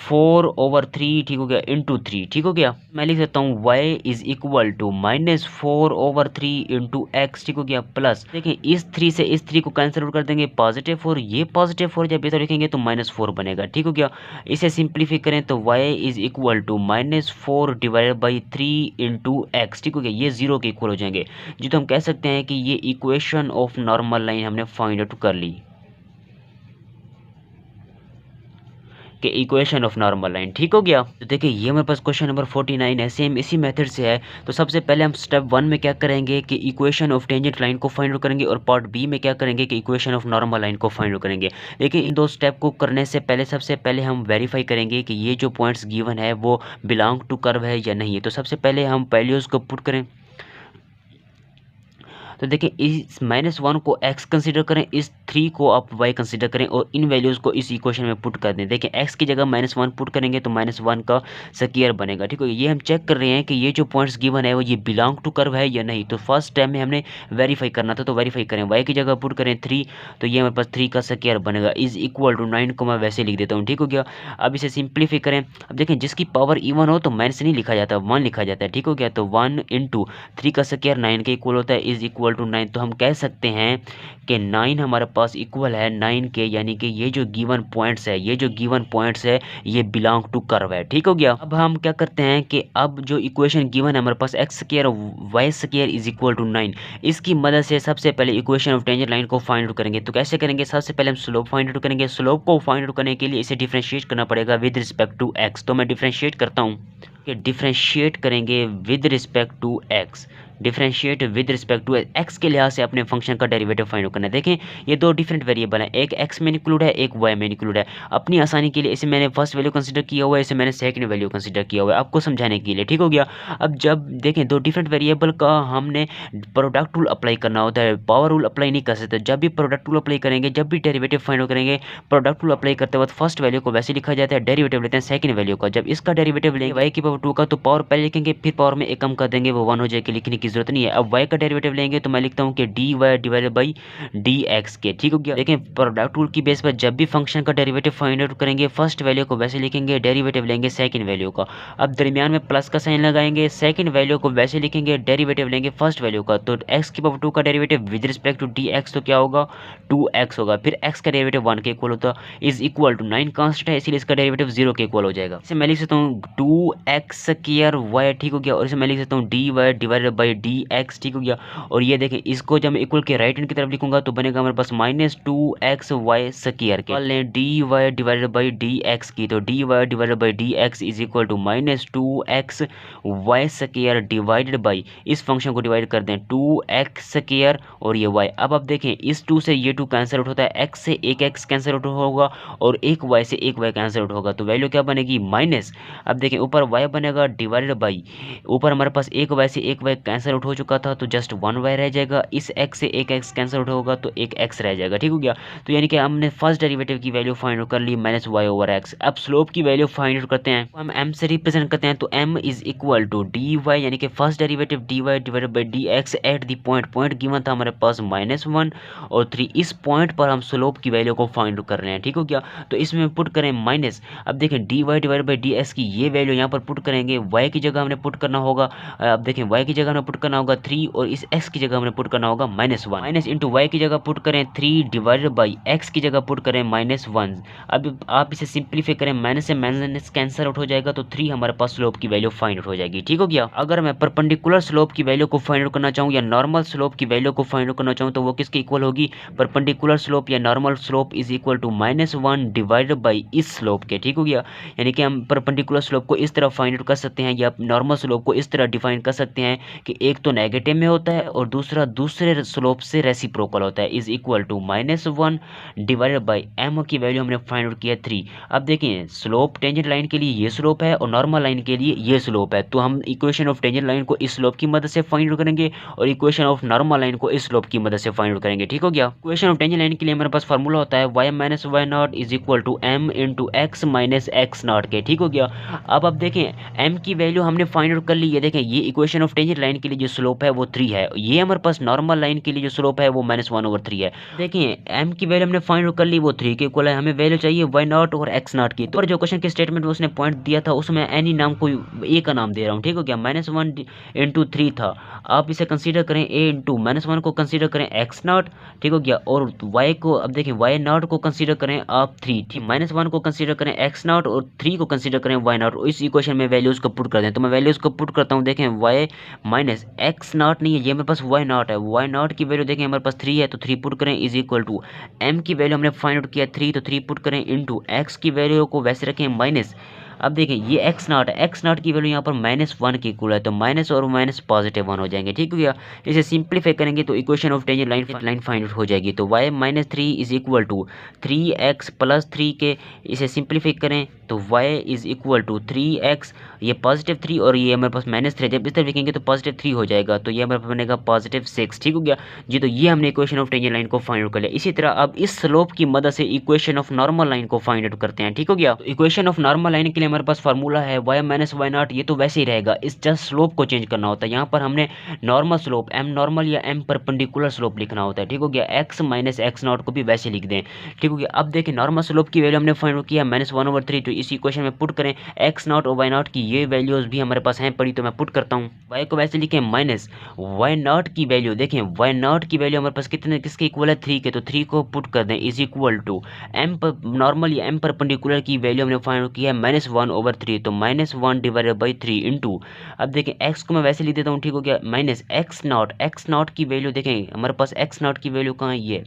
4/3, ठीक हो गया, इंटू 3, ठीक हो गया। मैं लिख सकता हूँ y is equal to -4/3 into x, ठीक हो गया, प्लस देखें इस 3 से इस 3 को कैंसिल आउट कर देंगे, +4 ये +4 जब इधर लिखेंगे तो -4 बनेगा, ठीक हो गया। इसे सिंप्लीफाई करें तो y is equal to -4 divided by 3 into x, ठीक हो गया, ये 0 के इक्वल हो जाएंगे जी। तो हम कह सकते हैं कि ये इक्वेशन ऑफ नॉर्मल लाइन हमने फाइंड आउट कर ली कि इक्वेशन ऑफ नॉर्मल लाइन, ठीक हो गया। तो देखिए ये हमारे पास क्वेश्चन नंबर 49 है, सेम इसी मेथड से है। तो सबसे पहले हम स्टेप 1 में क्या करेंगे कि इक्वेशन ऑफ टेंजेंट लाइन को फाइंड आउट करेंगे और पार्ट बी में क्या करेंगे कि इक्वेशन ऑफ नॉर्मल लाइन को फाइंड आउट करेंगे। देखिए इन दो स्टेप को करने से पहले सबसे पहले हम वेरीफाई करेंगे कि ये जो पॉइंट्स गिवन है वो बिलोंग टू कर्व है या नहीं। तो सबसे पहले हम वैल्यूज़ को पुट करें तो देखिए इस -1 को x कंसीडर करें, इस 3 को आप y कंसीडर करें और इन वैल्यूज़ को इस इक्वेशन में पुट कर दें। देखिए x की जगह -1 पुट करेंगे तो -1 का स्क्वायर बनेगा, ठीक है। ये हम चेक कर रहे हैं कि ये जो पॉइंट्स गिवन है वो ये बिलोंग टू कर्व है या नहीं। तो फर्स्ट टाइम में हमने वेरीफाई करना था, तो वेरीफाई करें, y की जगह पुट करें 3, तो ये हमारे पास 3 का स्क्वायर बनेगा इज इक्वल टू 9 को मैं वैसे लिख देता हूँ, ठीक हो गया। अब इसे सिंप्लीफाई करें। अब देखें जिसकी पावर इवन हो तो माइनस नहीं लिखा जाता, 1 लिखा जाता है, ठीक हो गया। तो 1 इंटू 3 का स्क्वायर 9 के इक्वल होता है इज इक्वल टू 9। तो हम कह सकते हैं कि 9 हमारे पास इक्वल है 9 के, यानी कि ये जो गिवन पॉइंट्स है, ये जो गिवन पॉइंट्स है ये बिलोंग टू कर्व है, ठीक हो गया। अब हम क्या करते हैं कि अब जो इक्वेशन गिवन है हमारे पास x square y square is equal to 9, इसकी मदद से सबसे पहले इक्वेशन ऑफ टेंजेंट लाइन को फाइंड आउट करेंगे। तो कैसे करेंगे, सबसे पहले हम स्लोप फाइंड आउट करेंगे। स्लोप को फाइंड आउट करने के लिए इसे डिफरेंशिएट करना पड़ेगा विद रिस्पेक्ट टू एक्स। तो मैं डिफरेंशिएट करता हूँ कि डिफरेंशिएट करेंगे with respect to x, differentiate with respect to x के लिहाज से अपने फंक्शन का डेरिवेटिव फाइंड करना है। देखें ये दो डिफरेंट वेरिएबल हैं, एक एक्स में इंक्लूड है, एक वाई में इंक्लूड है। अपनी आसानी के लिए इसे मैंने फर्स्ट वैल्यू कंसीडर किया हुआ है, इसे मैंने सेकंड वैल्यू कंसीडर किया हुआ है आपको समझाने के लिए, ठीक हो गया। अब जब देखें दो डिफरेंट वेरिएबल का हमने प्रोडक्ट रूल अप्लाई करना होता है, पावर रूल अप्लाई नहीं कर सकते। जब भी प्रोडक्ट रूल अप्लाई करेंगे, जब भी डेरिवेटिव फाइंड करेंगे, प्रोडक्ट रूल अप्लाई करते वक्त फर्स्ट वैल्यू को वैसे लिखा जाता है, डेरिवेटिव लेते हैं सेकंड वैल्यू का। जब इसका डेरिवेटिव लेंगे वाई की पावर 2 का, तो पावर पहले लिखेंगे फिर पावर में एक कम कर देंगे, वो 1 हो जाएगी, लिखने की जरूरत नहीं है। अब y का डेरिवेटिव लेंगे तो मैं लिखता हूं कि dy डिवाइडेड बाई dx के, ठीक हो गया। देखें प्रोडक्ट रूल की बेस पर जब भी फंक्शन का डेरिवेटिव फाइंड आउट करेंगे, फर्स्ट वैल्यू को वैसे लिखेंगे, डेरिवेटिव लेंगे सेकंड वैल्यू का। अब दरमियान में प्लस का साइन लगाएंगे, सेकंड वैल्यू को वैसे लिखेंगे, डेरिवेटिव लेंगे फर्स्ट वैल्यू का। तो x की पावर 2 का derivative with respect to dx तो क्या होगा, 2x होगा। फिर x का डेरिवेटिव 1 के इक्वल होता इज इक्वल टू 9 कांस्टेंट है, इसलिए इसका डेरिवेटिव 0 के इक्वल हो जाएगा। इसे मैं लिख सकता हूँ 2x स्क्वायर y, ठीक हो गया। और इसे मैं लिख सकता हूँ dy डिवाइडेड बाई dx, ठीक हो गया। और ये देखें इसको जब मैं इक्वल के राइट हैंड की तरफ लिखूंगा तो बनेगा हमारे पास -2xy स्क्वायर के लें dy डिवाइडेड बाई dx की। तो dy divided by dx is equal to -2xy square divided by, इस फंक्शन को डिवाइड कर दें 2x स्क्वायर और ये y। अब आप देखें इस 2 से ये 2 कैंसिल आउट होता है, x से एक x कैंसिल आउट होगा और एक y से एक y कैंसिल आउट होगा। तो वैल्यू क्या बनेगी, माइनस। अब देखें ऊपर y बनेगा डिवाइडेड बाई, ऊपर हमारे पास एक y से एक y कैंसिल आउट हो चुका था तो जस्ट 1y रह जाएगा, इस x से एक x कैंसिल आउट होगा तो एक x रह जाएगा, ठीक हो गया। तो यानी कि हमने फर्स्ट डेरिवेटिव की वैल्यू फाइंड आउट कर ली -y/x। अब स्लोप की वैल्यू फाइंड आउट करते हैं, हम m से रिप्रेजेंट करते हैं। तो m is equal to dy, यानी कि first derivative dy divided by dx at the point given था हमारे पास -1 और 3। इस पॉइंट पर हम स्लोप की वैल्यू को फाइंड आउट कर रहे हैं, ठीक हो गया। तो इसमें पुट करें माइनस। अब देखें dy डिवाइडेड बाई dx की ये वैल्यू यहाँ पर पुट करेंगे, y की जगह हमने पुट करना होगा, अब देखें y की जगह हमें पुट करना होगा 3 और इस x की जगह हमने पुट करना होगा -1। माइनस इंटू वाई की जगह पुट करें 3 डिवाइडेड बाई x की जगह पुट करें -1। अब आप इसे सिंप्लीफाई करें, माइनस से माइनस कैंसिल आउट हो जाएगा तो 3 हमारे पास स्लोप की वैल्यू फाइंड आउट हो जाएगी, ठीक हो गया। अगर मैं परपेंडिकुलर स्लोप की वैल्यू को फाइंड आउट करना चाहूँ या नॉर्मल स्लोप की वैल्यू को फाइंड आउट करना चाहूँ तो वो किसके इक्वल होगी, परपेंडिकुलर स्लोप या normal slope is equal to -1 divided by इस स्लोप के, ठीक हो गया। यानी कि हम परपेंडिकुलर स्लोप को इस तरह फाइंड आउट कर सकते हैं या नॉर्मल स्लोप को इस तरह डिफाइन कर सकते हैं कि एक तो नेगेटिव में होता है और दूसरा दूसरे स्लोप से रेसिप्रोकल होता है, is equal to -1 divided by m की वैल्यू हमने फाइंड आउट किया 3। अब देखिए स्लोप टेंजेंट लाइन के लिए ये स्लोप है और नॉर्मल लाइन के लिए ये स्लोप है, तो हम इक्वेशन ऑफ टेंजेंट लाइन को इस स्लोप की मदद से फाइंड आउट करेंगे और इक्वेशन ऑफ नॉर्मल लाइन को इस स्लोप की मदद से फाइंड आउट करेंगे, ठीक हो गया। इक्वेशन ऑफ टेंजेंट लाइन के लिए हमारे पास फार्मूला होता है y minus y not is equal to m into x minus x not के, ठीक हो गया। अब आप देखें m की वैल्यू हमने फाइंड आउट कर ली, ये देखें ये इक्वेशन ऑफ टेंजेंट लाइन के लिए जो स्लोप है वो 3 है, ये हमारे पास नॉर्मल लाइन के लिए जो स्लोप है वो -1/3 है। देखिए m की वैल्यू हमने फाइंड आउट कर ली, वो 3 के इक्वल है, हमें वैल्यू चाहिए y नॉट और x नॉट की। तो जो क्वेश्चन के स्टेटमेंट में उसने पॉइंट दिया था उसमें एनी नाम को a का नाम दे रहा हूँ, ठीक हो गया। -1 इंटू 3 था, आप इसे कंसीडर करें a इंटू -1 को कंसीडर करें x नॉट, ठीक हो गया। और y को अब देखें y नॉट को कंसीडर करें आप 3, ठीक, -1 को कंसीडर करें x नॉट और 3 को कंसीडर करें y नॉट। इस इक्वेशन में वैल्यूज को पुट कर दें, तो मैं वैल्यूज को पुट करता हूँ। देखें y माइनस x नॉट नहीं है, ये मेरे पास y नॉट है, y नॉट की वैल्यू देखें हमारे पास 3 है तो 3 पुट करें इज इक्वल टू m की वैल्यू हमने फाइंड आउट किया 3 तो 3 पुट करें इंटू x की वैल्यू को वैसे रखें माइनस। अब देखें ये x नॉट है, x नॉट की वैल्यू यहाँ पर -1 की इक्वल है तो माइनस और माइनस पॉजिटिव 1 हो जाएंगे, ठीक हो गया। इसे सिंप्लीफाई करेंगे तो equation of tangent line find out हो जाएगी। तो y -3 is equal to 3x + 3 के, इसे सिंप्लीफाई करें तो y is equal to 3x, ये पॉजिटिव 3 और ये हमारे पास -3, जब इस तरफ लिखेंगे तो पॉजिटिव 3 हो जाएगा, तो ये हमारे पास बनेगा पॉजिटिव 6। ठीक हो गया जी। तो ये हमने इक्वेशन ऑफ टेंजेंट लाइन को फाइंड आउट कर लिया। इसी तरह अब इस स्लोप की मदद से इक्वेशन ऑफ नॉर्मल लाइन को फाइंड आउट करते हैं। ठीक हो गया। तो इक्वेशन ऑफ नॉर्मल लाइन के लिए हमारे पास फार्मूला है y माइनस वाई नॉट, ये तो वैसे ही रहेगा, इस जस्ट स्लोप को चेंज करना होता है। यहाँ पर हमने नॉर्मल स्लोप m नॉर्मल या m परपेंडिकुलर स्लोप लिखना होता है। ठीक हो गया। x माइनस एक्स नॉट को भी वैसे लिख दें। ठीक हो गया। अब देखिए नॉर्मल स्लोप की वैल्यू हमने फाइंड आउट किया -1/3, तो इस इक्वेशन में पुट करें x नॉट और y नॉट की ये वैल्यूज भी हमारे पास हैं पड़ी, तो मैं पुट करता हूँ। y को वैसे लिखें माइनस y नॉट की वैल्यू, देखें y नॉट की वैल्यू हमारे पास कितने किसके इक्वल है 3 के, तो 3 को पुट कर दें इज इक्वल टू m पर नॉर्मल या m परपेंडिकुलर की वैल्यू हमने फाइंड आउट किया है -1/3, तो -1/3 इंटू, अब देखें x को मैं वैसे लिख देता हूँ। ठीक हो गया। माइनस x नॉट की वैल्यू देखें हमारे पास x नॉट की वैल्यू कहाँ है, ये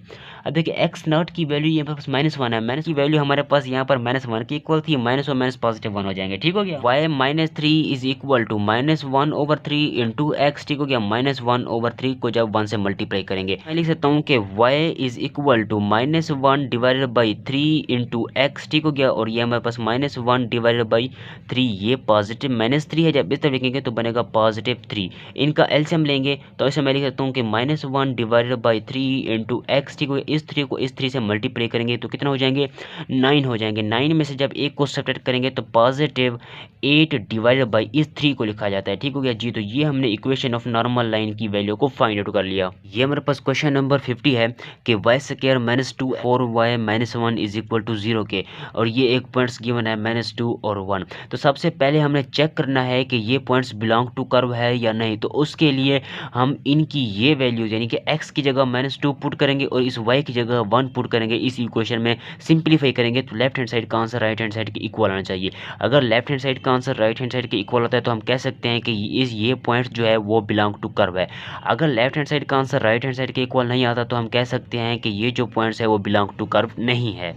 अब देखिए x नॉट की वैल्यू यहाँ पास -1 है, माइनस की वैल्यू हमारे पास यहाँ पर -1 की इक्वल थी, माइनस और माइनस पॉजिटिव 1 हो जाएंगे। ठीक हो गया। y -3 is equal to -1/3 into x. ठीक हो गया। -1/3 को जब 1 से मल्टीप्लाई करेंगे मैं लिख सकता हूँ कि y is equal to -1/3 into x. ठीक हो गया। और ये हमारे पास -1/3 ये पॉजिटिव -3 है, जब इस तरह लिखेंगे तो बनेगा +3। इनका एलसीएम लेंगे तो ऐसे मैं लिख सकता हूँ कि -1/3 इंटू एक्स। ठीक है। इस 3 को इस 3 से मल्टीप्लाई करेंगे तो कितना हो जाएंगे 9 हो जाएंगे। 9 में से जब एक को सब्ट्रैक्ट करेंगे तो +8 डिवाइडेड बाई इस 3 को लिखा जाता है। ठीक हो गया जी। तो ये हमने इक्वेशन ऑफ नॉर्मल लाइन की वैल्यू को फाइंड आउट कर लिया। ये हमारे पास क्वेश्चन नंबर 50 है कि y² -2 और y -1 इज इक्वल टू 0 के, और ये एक पॉइंट्स गिवन है -2 और 1। तो सबसे पहले हमने चेक करना है कि ये पॉइंट्स बिलोंग टू कर्व है या नहीं, तो उसके लिए हम इनकी ये वैल्यूज यानी कि x की जगह -2 पुट करेंगे और इस y की जगह 1 पुट करेंगे। इस इक्वेशन में सिंप्लीफाई करेंगे तो लेफ्ट हैंड साइड का आंसर राइट हैंड साइड के इक्वल आना चाहिए। अगर लेफ्ट हैंड साइड का आंसर राइट हैंड साइड के इक्वल होता है तो हम कह सकते हैं कि ये पॉइंट जो है वो बिलोंग टू कर्व है। अगर लेफ्ट हैंड साइड का आंसर राइट हैंड साइड के इक्वल नहीं आता तो हम कह सकते हैं कि ये जो पॉइंट्स है वो बिलोंग टू कर्व नहीं है।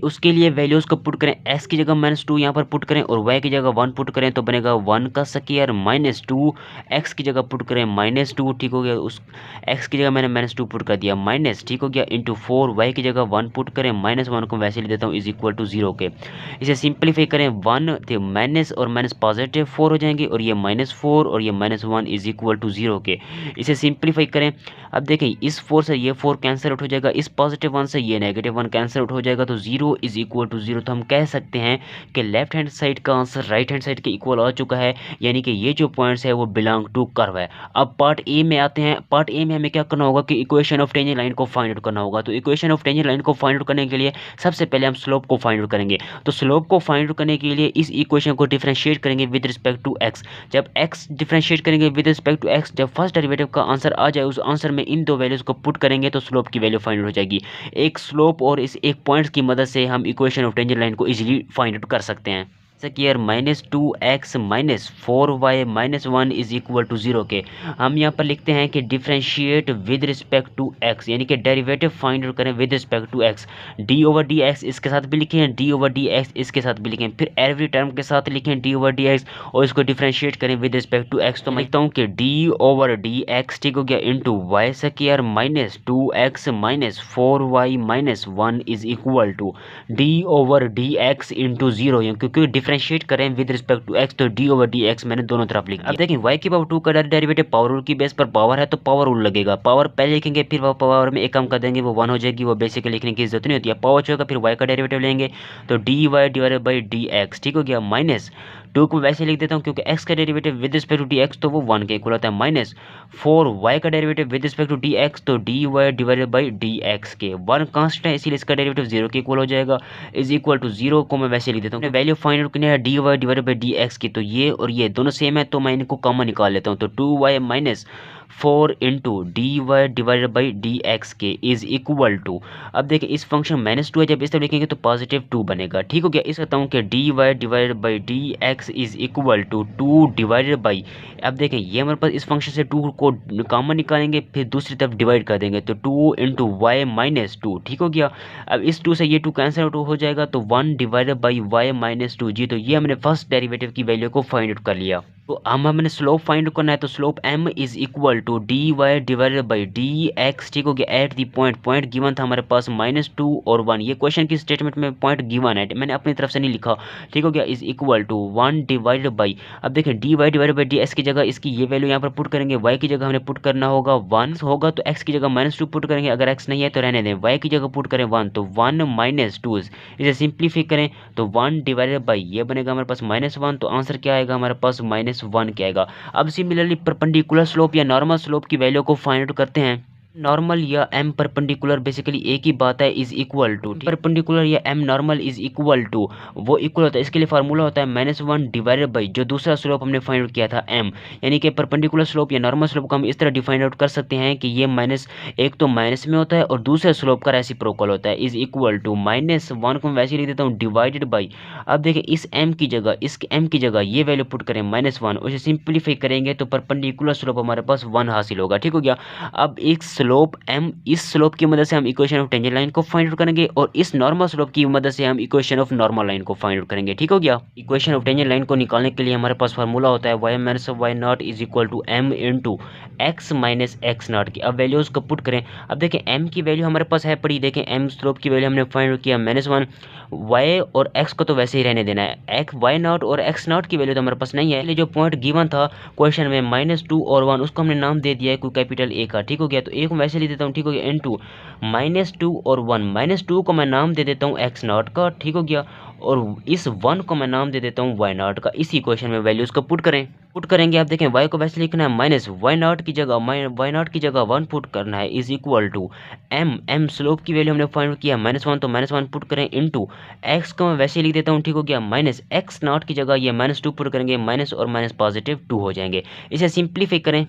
उसके लिए वैल्यूज को पुट करें, x की जगह -2 यहाँ पर पुट करें और y की जगह 1 पुट करें तो बनेगा 1 का स्क्वायर -2, x की जगह पुट करें -2। ठीक हो गया। उस x की जगह मैंने -2 पुट कर दिया माइनस, ठीक हो गया, इंटू 4, y की जगह 1 पुट करें, -1 को वैसे ले देता हूँ इज इक्वल टू 0 के। इसे सिंप्लीफाई करें 1 थे माइनस और माइनस पॉजिटिव 4 हो जाएंगे और ये -4 और ये -1 इज इक्वल टू 0 के। इसे सिंप्लीफाई करें। अब देखें इस 4 से ये 4 कैंसिल आउट हो जाएगा, इस पॉजिटिव 1 से ये -1 कैंसिल आउट हो जाएगा, तो 0 इज इक्वल टू 0। तो हम कह सकते हैं कि लेफ्ट हैंड साइड का आंसर राइट हैंड साइड के इक्वल आ चुका है, यानी कि ये जो पॉइंट्स है वो बिलोंग टू कर्व है। अब पार्ट ए में आते हैं। पार्ट ए में हमें क्या करना होगा कि इक्वेशन ऑफ टेंजेंट लाइन को फाइंड आउट करना होगा। तो इक्वेशन ऑफ टेंजेंट लाइन को फाइंड आउट करने के लिए सबसे पहले हम स्लोप को फाइंड आउट करेंगे। तो स्लोप को फाइंड आउट करने के लिए इस इक्वेशन को डिफरेंशिएट करेंगे विद रिस्पेक्ट टू एक्स। जब एक्स डिफरेंशिएट करेंगे विद रिस्पेक्ट टू एक्स, जब फर्स्ट डेरिवेटिव का आंसर आ जाए उस आंसर में इन दो वैल्यूज को पुट करेंगे तो स्लोप की वैल्यू फाइंड हो जाएगी। एक स्लोप और इस एक पॉइंट्स की मदद से हम इक्वेशन ऑफ टेंजेंट लाइन को इजीली फाइंड आउट कर सकते हैं। Square -2x -4y -1 is equal to 0 के। हम यहाँ पर लिखते हैं कि differentiate with respect to x, यानी कि डेरिवेटिव फाइंड आउट करें with respect to x। d/dx इसके साथ भी लिखें, d/dx इसके साथ भी लिखें, फिर एवरी टर्म के साथ लिखें d/dx और इसको डिफरेंशिएट करें विद रिस्पेक्ट टू x। तो मैं लिखता हूँ कि d/dx ठीक हो गया into y square -2x -4y -1 is equal to d/dx into 0, क्योंकि डिफरेंशिएट करें विद रिस्पेक्ट टू x तो d/dx मैंने दोनों तरफ लिख दिया। अब देखें y की पावर 2 का डेरिवेटिव पावर रूल की बेस पर पावर है तो पावर रूल लगेगा। पावर पहले लिखेंगे फिर वो पावर में एक कम कर देंगे वो 1 हो जाएगी, वो बेसिकली लिखने की जरूरत नहीं होती है। पावर होगा फिर y का डेरिवेटिव लेंगे तो dy/dx ठीक हो गया, माइनस 2 को वैसे लिख देता हूँ क्योंकि x का derivative with respect to dx तो वो 1 के इक्वल होता है, -4y का derivative with respect to dx तो dy/dx के 1 कांस्टेंट है इसीलिए इसका डेरिवेटिव 0 के इक्वल हो जाएगा, इज इक्वल टू 0 को मैं वैसे लिख देता हूँ। वैल्यू फाइंड आउट करनी है dy/dx की, तो ये और ये दोनों सेम है तो मैं इनको कॉमन निकाल लेता हूँ, तो 2y -4 इंटू dy/dx के इज इक्वल टू, अब देखिए इस फंक्शन -2 है जब इस तरह लिखेंगे तो +2 बनेगा। ठीक हो गया। इस कहता हूँ कि dy/dx is equal to 2 divided by, अब देखें ये हमारे पास इस फंक्शन से 2 को कॉमन निकालेंगे फिर दूसरी तरफ डिवाइड कर देंगे तो 2 इंटू वाई -2 ठीक हो गया। अब इस 2 से ये 2 कैंसिल आउट हो जाएगा तो 1 डिवाइडेड बाई वाई -2 जी। तो ये हमने फर्स्ट डेरिवेटिव की वैल्यू को फाइंड आउट कर लिया। तो हम हमने स्लोप फाइंड करना है, तो slope m is equal to d y divided by d x, ठीक हो गया, at the point, point given था हमारे पास -2 और 1, ये क्वेश्चन की स्टेटमेंट में पॉइंट गिवन है, मैंने अपनी तरफ से नहीं लिखा, ठीक हो गया, is equal to 1 divided by, अब देखें d y divided by d x की जगह इसकी ये वैल्यू यहाँ पर पुट करेंगे, y की जगह हमने पुट करना होगा 1 होगा, तो x की जगह -2 पुट करेंगे, अगर x नहीं है तो रहने दें, y की जगह पुट करें 1, तो 1 -2, इसे सिंप्लीफाई करें तो 1 डिवाइडेड बाई ये बनेगा हमारे पास -1, तो आंसर क्या आएगा हमारे पास -1 क्या आएगा। अब सिमिलरली परपेंडिकुलर स्लोप या नॉर्मल स्लोप की वैल्यू को फाइंड आउट करते हैं। नॉर्मल या m परपेंडिकुलर बेसिकली एक ही बात है, इज इक्वल टू परपेंडिकुलर या m normal is equal to, वो इक्वल होता है, इसके लिए फार्मूला होता है -1 डिवाइडेड बाई जो दूसरा स्लोप हमने फाइंड आउट किया था m, यानी कि परपेंडिकुलर स्लोप या नॉर्मल स्लोप को हम इस तरह डिफाइंड आउट कर सकते हैं कि ये माइनस एक तो माइनस में होता है और दूसरे स्लोप का रेसिप्रोकल होता है, इज इक्वल टू -1 को मैं वैसे लिख देता हूँ डिवाइडेड बाई, अब देखिए इस m की जगह इस m की जगह ये वैल्यू पुट करें -1, उसे सिंप्लीफाई करेंगे तो परपेंडिकुलर स्लोप हमारे पास 1 हासिल होगा, ठीक हो गया। अब एक स्लोप m, इस स्लोप की मदद से हम इक्वेशन ऑफ टेंजेंट लाइन को फाइंड आउट करेंगे और इस नॉर्मल स्लोप की मदद से हम इक्वेशन ऑफ नॉर्मल लाइन को फाइंड आउट करेंगे, ठीक हो गया। इक्वेशन ऑफ टेंजेंट लाइन को निकालने के लिए हमारे पास फार्मूला होता है y minus y not is equal to m into x minus x not की। अब वैल्यूज को पुट करें, अब देखें m की वैल्यू हमारे पास है पड़ी, देखें m स्लोप की वैल्यू हमने फाइंड आउट किया -1, y और x को तो वैसे ही रहने देना है, x y नॉट और x नॉट की वैल्यू तो हमारे पास नहीं है, इसलिए जो पॉइंट गिवन था क्वेश्चन में -2 और 1 उसको हमने नाम दे दिया है कोई कैपिटल A का, ठीक हो गया, तो A को वैसे लिख देता हूँ, ठीक हो गया, इनटू -2 और 1, -2 को मैं नाम दे देता हूँ x नॉट का, ठीक हो गया, और इस 1 को मैं नाम दे देता हूँ y नॉट का। इसी क्वेश्चन में वैल्यूज को पुट करें, पुट करेंगे, आप देखें y को वैसे लिखना है माइनस y नॉट की जगह y नॉट की जगह 1 पुट करना है, is equal to m slope की वैल्यू हमने फाइंड किया -1, तो -1 पुट करें इनटू x को मैं वैसे लिख देता हूँ, ठीक हो गया, माइनस x नॉट की जगह ये -2 पुट करेंगे, माइनस और माइनस पॉजिटिव 2 हो जाएंगे, इसे सिंप्लीफाई करें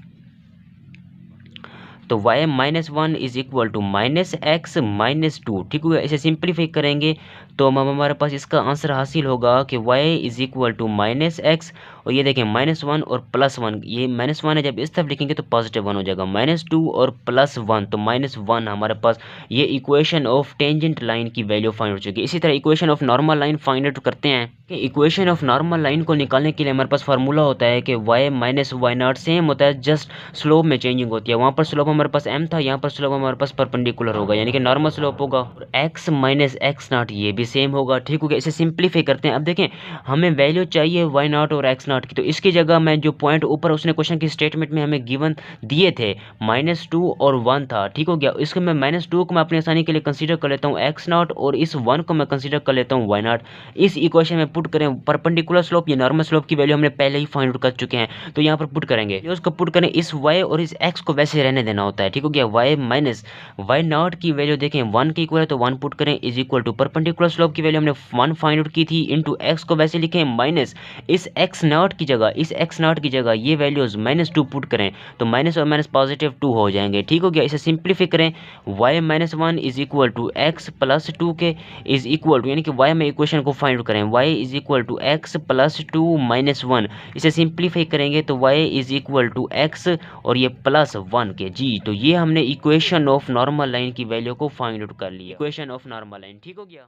तो y -1 is equal to -x -2, ठीक हो गया, इसे सिंप्लीफाई करेंगे तो हमारे पास इसका आंसर हासिल होगा कि y is equal to -x, और ये देखें -1 और +1, ये -1 है, जब इस तरफ लिखेंगे तो +1 हो जाएगा, -2 और +1 तो -1 हमारे पास ये इक्वेशन ऑफ टेंजेंट लाइन की वैल्यू फाइंड हो चुकी है। इसी तरह equation of normal line find out करते हैं कि इक्वेशन ऑफ नॉर्मल लाइन को निकालने के लिए हमारे पास फार्मूला होता है कि y minus y naught same होता है, जस्ट स्लोप में चेंजिंग होती है, वहाँ पर स्लोप हमारे पास m था, यहाँ पर स्लोप हमारे पास परपेंडिकुलर होगा, यानी कि नॉर्मल स्लोप होगा, और x माइनस एक्स नॉट ये भी सेम होगा, ठीक हो गया। इसे सिंप्लीफाई करते हैं, अब देखें हमें वैल्यू चाहिए y नॉट और x नॉट की, तो इसकी जगह मैं जो पॉइंट ऊपर उसने क्वेश्चन की स्टेटमेंट में हमें गिवन दिए थे -2 और 1 था, ठीक हो गया, इसको मैं -2 को मैं अपनी आसानी के लिए कंसीडर कर लेता हूँ x नॉट और इस 1 को मैं कंसीडर कर लेता हूँ y नॉट। इस इक्वेशन में पुट करें, परपेंडिकुलर स्लोप या नॉर्मल स्लोप की वैल्यू हमने पहले ही फाइंड आउट कर चुके हैं, तो यहाँ पर पुट करेंगे, उसको पुट करें, इस y और इस x को वैसे रहने देना होता है, ठीक हो गया, y माइनस वाई नॉट की वैल्यू देखें 1 के इक्वल है तो 1 पुट करें, is equal to perpendicular slope की वैल्यू हमने 1 फाइंड आउट की थी, इनटू x को वैसे लिखें माइनस इस x नॉट की जगह ये वैल्यूज -2 पुट करें, तो माइनस और माइनस पॉजिटिव 2 हो जाएंगे, ठीक हो गया। इसे सिंप्लीफाई करें, y -1 is equal to x plus 2 के इज इक्वल टू, यानी कि y में इक्वेशन को फाइंड आउट करें, y is equal to x plus 2 -1, इसे सिंप्लीफाई करेंगे तो y is equal to x और ये +1 के जी, तो ये हमने इक्वेशन ऑफ नॉर्मल लाइन की वैल्यू को फाइंड आउट कर लिया, इक्वेशन ऑफ नॉर्मल लाइन, ठीक हो गया।